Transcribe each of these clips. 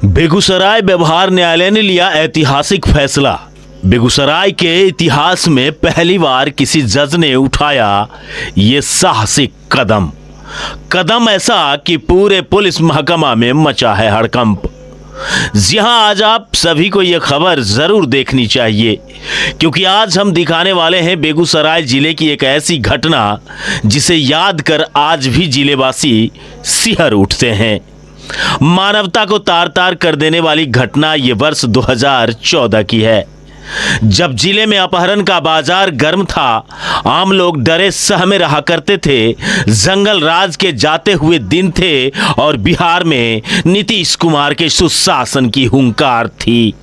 बेगूसराय व्यवहार न्यायालय ने लिया ऐतिहासिक फैसला। बेगूसराय के इतिहास में पहली बार किसी जज ने उठाया ये साहसिक कदम ऐसा कि पूरे पुलिस महकमा में मचा है हड़कंप। जी हां, आज आप सभी को यह खबर जरूर देखनी चाहिए, क्योंकि आज हम दिखाने वाले हैं बेगूसराय जिले की एक ऐसी घटना जिसे याद कर आज भी जिलेवासी सिहर उठते हैं। मानवता को तार तार कर देने वाली घटना ये वर्ष 2014 की है, जब जिले में अपहरण का बाजार गर्म था। आम लोग डरे सहमे रहा करते थे। जंगल राज के जाते हुए दिन थे और बिहार में नीतीश कुमार के सुशासन की हुंकार थी।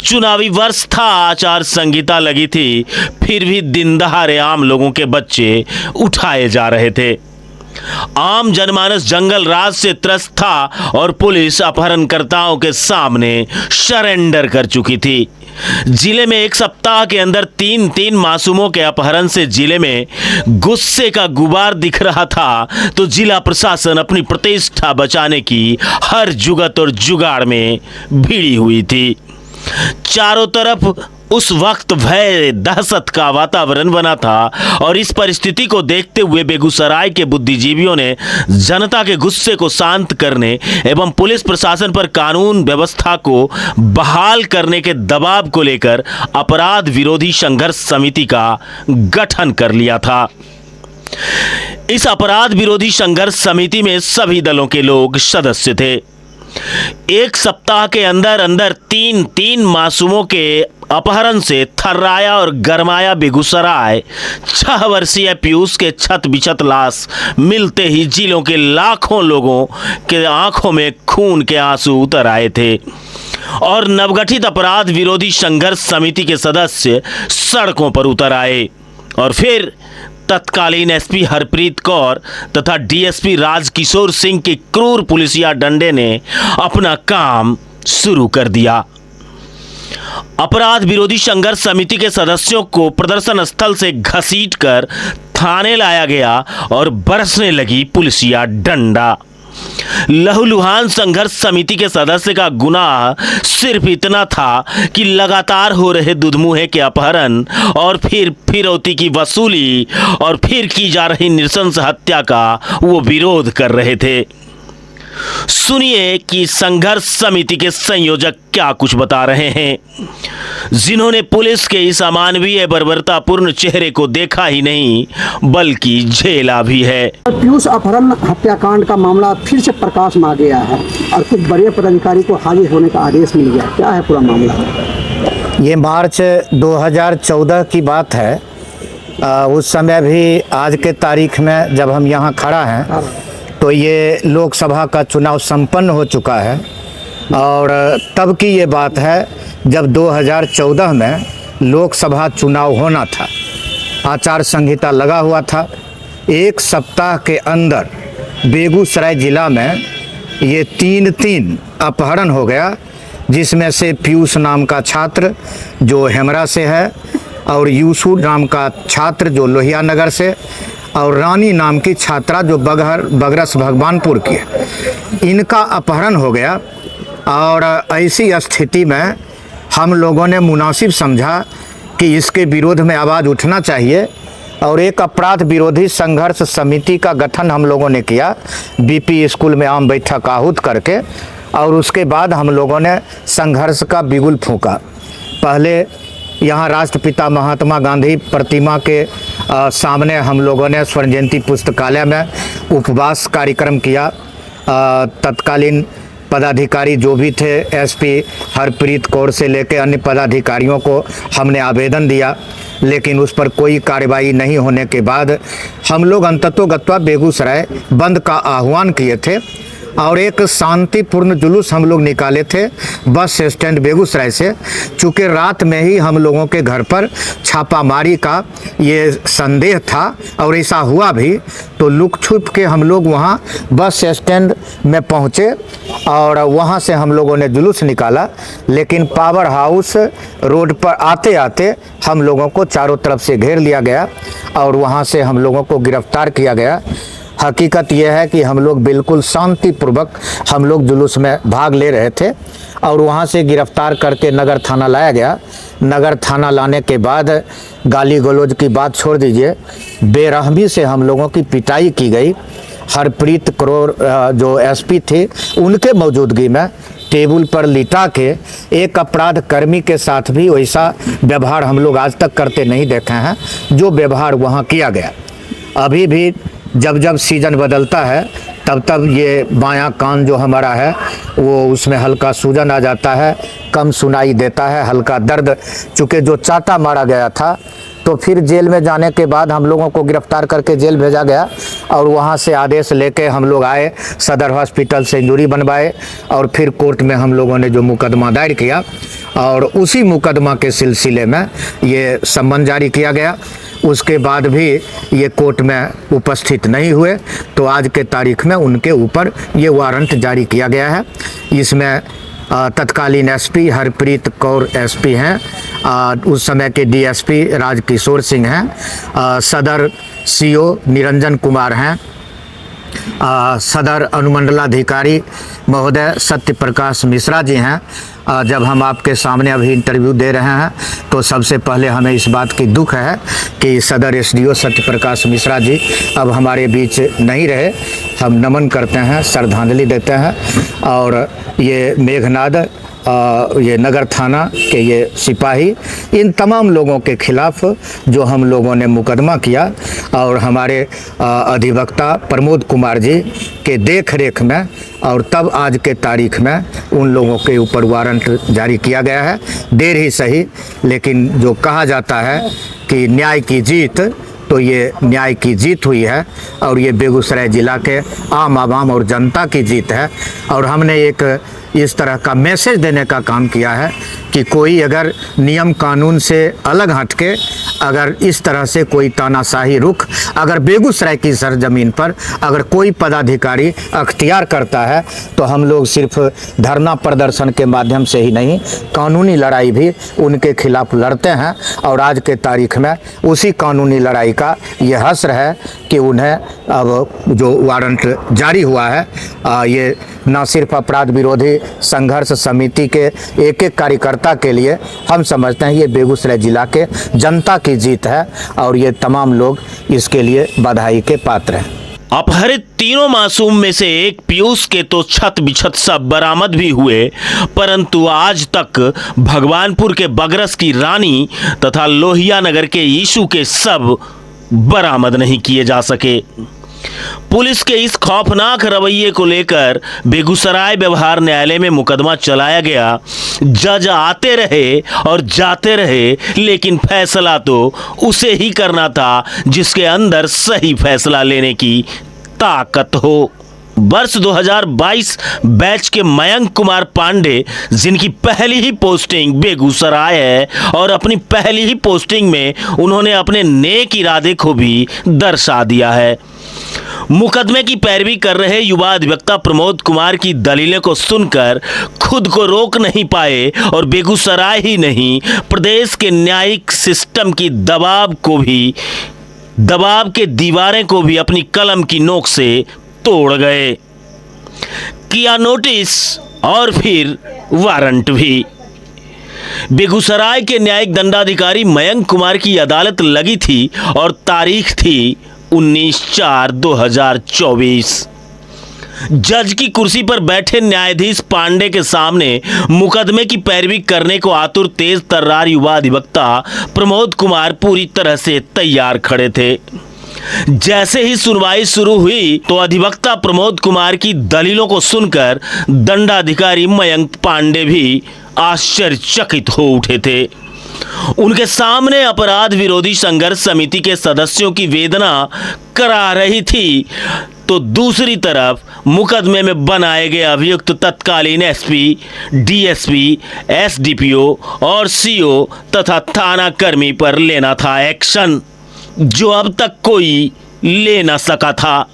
चुनावी वर्ष था, आचार संहिता लगी थी, फिर भी दिन दहाड़े आम लोगों के बच्चे उठाए जा रहे थे। आम जनमानस जंगल राज से त्रस्त था और पुलिस अपहरणकर्ताओं के सामने सरेंडर कर चुकी थी। जिले में एक सप्ताह के अंदर तीन मासूमों के अपहरण से जिले में गुस्से का गुबार दिख रहा था, तो जिला प्रशासन अपनी प्रतिष्ठा बचाने की हर जुगत और जुगाड़ में भिड़ी हुई थी। चारों तरफ उस वक्त भय दहशत का वातावरण बना था और इस परिस्थिति को देखते हुए बेगूसराय के बुद्धिजीवियों ने जनता के गुस्से को शांत करने एवं पुलिस प्रशासन पर कानून व्यवस्था को बहाल करने के दबाव को लेकर अपराध विरोधी संघर्ष समिति का गठन कर लिया था। इस अपराध विरोधी संघर्ष समिति में सभी दलों के लोग सदस्य थे। एक सप्ताह के अंदर अंदर तीन मासूमों के अपहरण से थर्राया और गरमाया बेगूसराय। 6 वर्षीय पीयूष के छत बिछत लाश मिलते ही जिलों के लाखों लोगों के आंखों में खून के आंसू उतर आए थे और नवगठित अपराध विरोधी संघर्ष समिति के सदस्य सड़कों पर उतर आए। और फिर तत्कालीन एसपी हरप्रीत कौर तथा डीएसपी राजकिशोर सिंह के क्रूर पुलिसिया डंडे ने अपना काम शुरू कर दिया। अपराध विरोधी संघर्ष समिति के सदस्यों को प्रदर्शन स्थल से घसीटकर थाने लाया गया और बरसने लगी पुलिसिया डंडा। लहूलुहान संघर्ष समिति के सदस्य का गुनाह सिर्फ इतना था कि लगातार हो रहे दुधमुहे के अपहरण और फिर फिरौती की वसूली और फिर की जा रही नृशंस हत्या का वो विरोध कर रहे थे। सुनिए कि संघर्ष समिति के संयोजक क्या कुछ बता रहे हैं, जिन्होंने पुलिस के इस अमानवीय बर्बरतापूर्ण चेहरे को देखा ही नहीं बल्कि झेला भी है। पीयूष अपहरण हत्याकांड का मामला फिर से प्रकाश में आ गया है और कुछ बड़े पदाधिकारी को हाजिर होने का आदेश मिल गया। क्या है पूरा मामला? ये मार्च 2014 की बात है। उस समय भी आज के तारीख में जब हम यहाँ खड़ा हैं तो ये लोकसभा का चुनाव संपन्न हो चुका है और तब की ये बात है जब 2014 में लोकसभा चुनाव होना था। आचार संहिता लगा हुआ था। एक सप्ताह के अंदर बेगूसराय जिला में ये तीन अपहरण हो गया, जिसमें से पीयूष नाम का छात्र जो हेमरा से है और यूसु नाम का छात्र जो लोहिया नगर से और रानी नाम की छात्रा जो बगरस भगवानपुर की है। इनका अपहरण हो गया और ऐसी स्थिति में हम लोगों ने मुनासिब समझा कि इसके विरोध में आवाज़ उठना चाहिए और एक अपराध विरोधी संघर्ष समिति का गठन हम लोगों ने किया बीपी स्कूल में आम बैठक आहूत करके। और उसके बाद हम लोगों ने संघर्ष का बिगुल फूंका। पहले यहाँ राष्ट्रपिता महात्मा गांधी प्रतिमा के सामने हम लोगों ने स्वर्ण जयंती पुस्तकालय में उपवास कार्यक्रम किया। तत्कालीन पदाधिकारी जो भी थे, एसपी हरप्रीत कौर से लेकर अन्य पदाधिकारियों को हमने आवेदन दिया, लेकिन उस पर कोई कार्रवाई नहीं होने के बाद हम लोग अंततोगत्वा बेगूसराय बंद का आह्वान किए थे और एक शांतिपूर्ण जुलूस हम लोग निकाले थे बस स्टैंड बेगूसराय से। चूँकि रात में ही हम लोगों के घर पर छापामारी का ये संदेह था और ऐसा हुआ भी, तो लुक छुप के हम लोग वहाँ बस स्टैंड में पहुँचे और वहाँ से हम लोगों ने जुलूस निकाला। लेकिन पावर हाउस रोड पर आते आते हम लोगों को चारों तरफ से घेर लिया गया और वहाँ से हम लोगों को गिरफ्तार किया गया हकीकत यह है कि हम लोग बिल्कुल शांतिपूर्वक हम लोग जुलूस में भाग ले रहे थे और वहाँ से गिरफ्तार करके नगर थाना लाया गया। नगर थाना लाने के बाद गाली गलौज की बात छोड़ दीजिए, बेरहमी से हम लोगों की पिटाई की गई। हरप्रीत कौर जो एसपी थे उनके मौजूदगी में टेबल पर लिटा के एक अपराध कर्मी के साथ भी वैसा व्यवहार हम लोग आज तक करते नहीं देखे हैं जो व्यवहार वहाँ किया गया। अभी भी जब जब सीजन बदलता है तब तब ये बायां कान जो हमारा है वो उसमें हल्का सूजन आ जाता है, कम सुनाई देता है, हल्का दर्द। चूँकि जो चाटा मारा गया था तो फिर जेल में जाने के बाद हम लोगों को गिरफ्तार करके जेल भेजा गया और वहाँ से आदेश लेके हम लोग आए, सदर हॉस्पिटल से इंजरी बनवाए और फिर कोर्ट में हम लोगों ने जो मुकदमा दायर किया और उसी मुकदमा के सिलसिले में ये सम्मन जारी किया गया। उसके बाद भी ये कोर्ट में उपस्थित नहीं हुए तो आज के तारीख में उनके ऊपर ये वारंट जारी किया गया है। इसमें तत्कालीन एसपी हरप्रीत कौर एसपी हैं, उस समय के डीएसपी राजकिशोर सिंह हैं, सदर सीओ निरंजन कुमार हैं, सदर अनुमंडलाधिकारी महोदय सत्य प्रकाश मिश्रा जी हैं। जब हम आपके सामने अभी इंटरव्यू दे रहे हैं तो सबसे पहले हमें इस बात की दुख है कि सदर एसडीओ सत्य प्रकाश मिश्रा जी अब हमारे बीच नहीं रहे। हम नमन करते हैं, श्रद्धांजलि देते हैं और ये मेघनाद ये नगर थाना के ये सिपाही, इन तमाम लोगों के खिलाफ जो हम लोगों ने मुकदमा किया और हमारे अधिवक्ता प्रमोद कुमार जी के देख रेख में और तब आज के तारीख में उन लोगों के ऊपर वारंट जारी किया गया है। देर ही सही, लेकिन जो कहा जाता है कि न्याय की जीत, तो ये न्याय की जीत हुई है और ये बेगूसराय ज़िला के आम आवाम और जनता की जीत है। और हमने एक इस तरह का मैसेज देने का काम किया है कि कोई अगर नियम कानून से अलग हटके अगर इस तरह से कोई तानाशाही रुख अगर बेगूसराय की सरजमीन पर अगर कोई पदाधिकारी अख्तियार करता है तो हम लोग सिर्फ धरना प्रदर्शन के माध्यम से ही नहीं, कानूनी लड़ाई भी उनके खिलाफ लड़ते हैं। और आज के तारीख में उसी कानूनी लड़ाई का ये हश्र है कि उन्हें अब जो वारंट जारी हुआ है ये न सिर्फ अपराध विरोधी संघर्ष समिति के एक एक कार्यकर्ता के लिए, हम समझते हैं ये बेगूसराय जिला के जनता की जीत है और ये तमाम लोग इसके लिए बधाई के पात्र हैं। अपहरित तीनों मासूम में से एक पीयूष के तो छत बिछत सब बरामद भी हुए, परंतु आज तक भगवानपुर के बगरस की रानी तथा लोहिया नगर के यीशु के सब बरामद नहीं किए जा सके। पुलिस के इस खौफनाक रवैये को लेकर बेगूसराय व्यवहार न्यायालय में मुकदमा चलाया गया। जज आते रहे और जाते रहे, लेकिन फैसला तो उसे ही करना था जिसके अंदर सही फैसला लेने की ताकत हो। वर्ष 2022 बैच के मयंक कुमार पांडे, जिनकी पहली ही पोस्टिंग बेगूसराय है और अपनी पहली ही पोस्टिंग में उन्होंने अपने नेक इरादे को भी दर्शा दिया है। मुकदमे की पैरवी कर रहे युवा अधिवक्ता प्रमोद कुमार की दलीलें को सुनकर खुद को रोक नहीं पाए और बेगूसराय ही नहीं, प्रदेश के न्यायिक सिस्टम की दबाव के दीवारें को भी अपनी कलम की नोक से तोड़ गए। किया नोटिस और फिर वारंट भी। बेगूसराय के न्यायिक दंडाधिकारी मयंक कुमार की अदालत लगी थी और तारीख थी 19/4/2024। जज की कुर्सी पर बैठे न्यायाधीश पांडे के सामने मुकदमे की पैरवी करने को आतुर तेज तर्रार युवा अधिवक्ता प्रमोद कुमार पूरी तरह से तैयार खड़े थे। जैसे ही सुनवाई शुरू हुई तो अधिवक्ता प्रमोद कुमार की दलीलों को सुनकर दंडाधिकारी मयंक पांडे भी आश्चर्यचकित हो उठे थे। उनके सामने अपराध विरोधी संघर्ष समिति के सदस्यों की वेदना करा रही थी, तो दूसरी तरफ मुकदमे में बनाए गए अभियुक्त तत्कालीन एसपी, डीएसपी, एसडीपीओ और सीओ तथा थाना कर्मी पर लेना था एक्शन, जो अब तक कोई ले न सका था।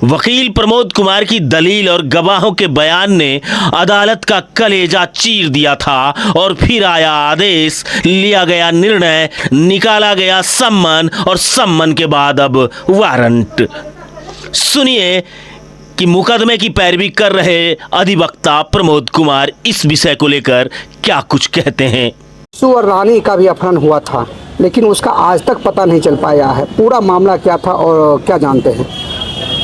वकील प्रमोद कुमार की दलील और गवाहों के बयान ने अदालत का कलेजा चीर दिया था और फिर आया आदेश, लिया गया निर्णय, निकाला गया सम्मन और सम्मन के बाद अब वारंट। सुनिए कि मुकदमे की पैरवी कर रहे अधिवक्ता प्रमोद कुमार इस विषय को लेकर क्या कुछ कहते हैं। यीशु और रानी का भी अपहरण हुआ था, लेकिन उसका आज तक पता नहीं चल पाया है। पूरा मामला क्या था और क्या जानते हैं?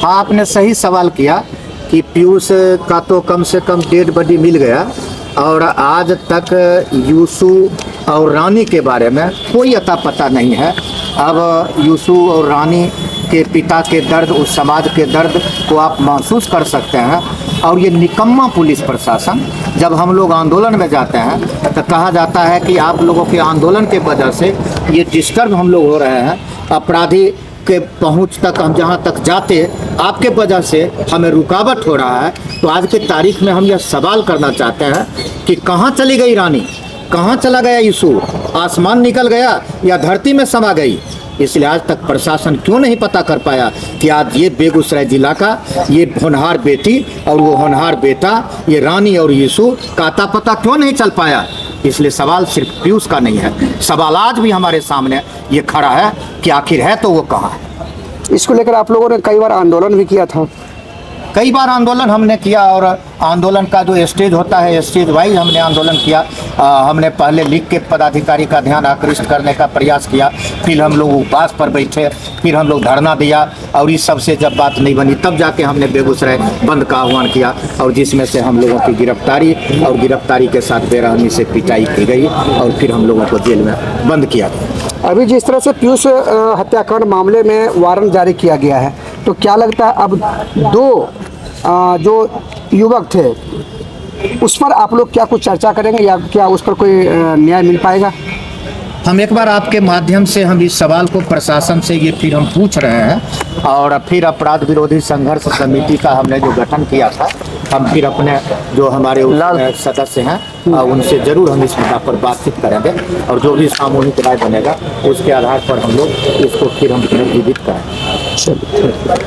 हाँ, आपने सही सवाल किया कि पीयूष का तो कम से कम डेड बॉडी मिल गया और आज तक यूसु और रानी के बारे में कोई अता पता नहीं है। अब यूसु और रानी के पिता के दर्द, उस समाज के दर्द को आप महसूस कर सकते हैं। और ये निकम्मा पुलिस प्रशासन, जब हम लोग आंदोलन में जाते हैं तो कहा जाता है कि आप लोगों के आंदोलन के वजह से ये डिस्टर्ब हम लोग हो रहे हैं, अपराधी के पहुंच तक हम जहां तक जाते आपके वजह से हमें रुकावट हो रहा है। तो आज के तारीख में हम यह सवाल करना चाहते हैं कि कहां चली गई रानी, कहां चला गया यीशु, आसमान निकल गया या धरती में समा गई? इसलिए आज तक प्रशासन क्यों नहीं पता कर पाया कि आज ये बेगूसराय जिला का ये होनहार बेटी और वो होनहार बेटा, ये रानी और यीशु का अता पता क्यों नहीं चल पाया? इसलिए सवाल सिर्फ पीयूष का नहीं है, सवाल आज भी हमारे सामने ये खड़ा है कि आखिर है तो वो कहाँ है। इसको लेकर आप लोगों ने कई बार आंदोलन भी किया था। कई बार आंदोलन हमने किया और आंदोलन का जो स्टेज होता है स्टेज वाइज हमने आंदोलन किया। हमने पहले लिख के पदाधिकारी का ध्यान आकृष्ट करने का प्रयास किया, फिर हम लोग उपवास पर बैठे, फिर हम लोग धरना दिया और इस सबसे जब बात नहीं बनी तब जाके हमने बेगूसराय बंद का आह्वान किया और जिसमें से हम लोगों की गिरफ्तारी और गिरफ्तारी के साथ बेरहमी से पिटाई की गई और फिर हम लोगों को जेल में बंद किया गया। अभी जिस तरह से पीयूष हत्याकांड मामले में वारंट जारी किया गया है, तो क्या लगता है अब दो जो युवक थे उस पर आप लोग क्या कुछ चर्चा करेंगे या क्या उस पर कोई न्याय मिल पाएगा? हम एक बार आपके माध्यम से हम इस सवाल को प्रशासन से ये फिर हम पूछ रहे हैं और फिर अपराध विरोधी संघर्ष समिति का हमने जो गठन किया था, हम फिर अपने जो हमारे सदस्य हैं उनसे जरूर हम इस मुद्दा पर बातचीत करेंगे और जो भी सामूहिक राय बनेगा उसके आधार पर हम लोग इसको फिर हम पुनर्जीवित करेंगे।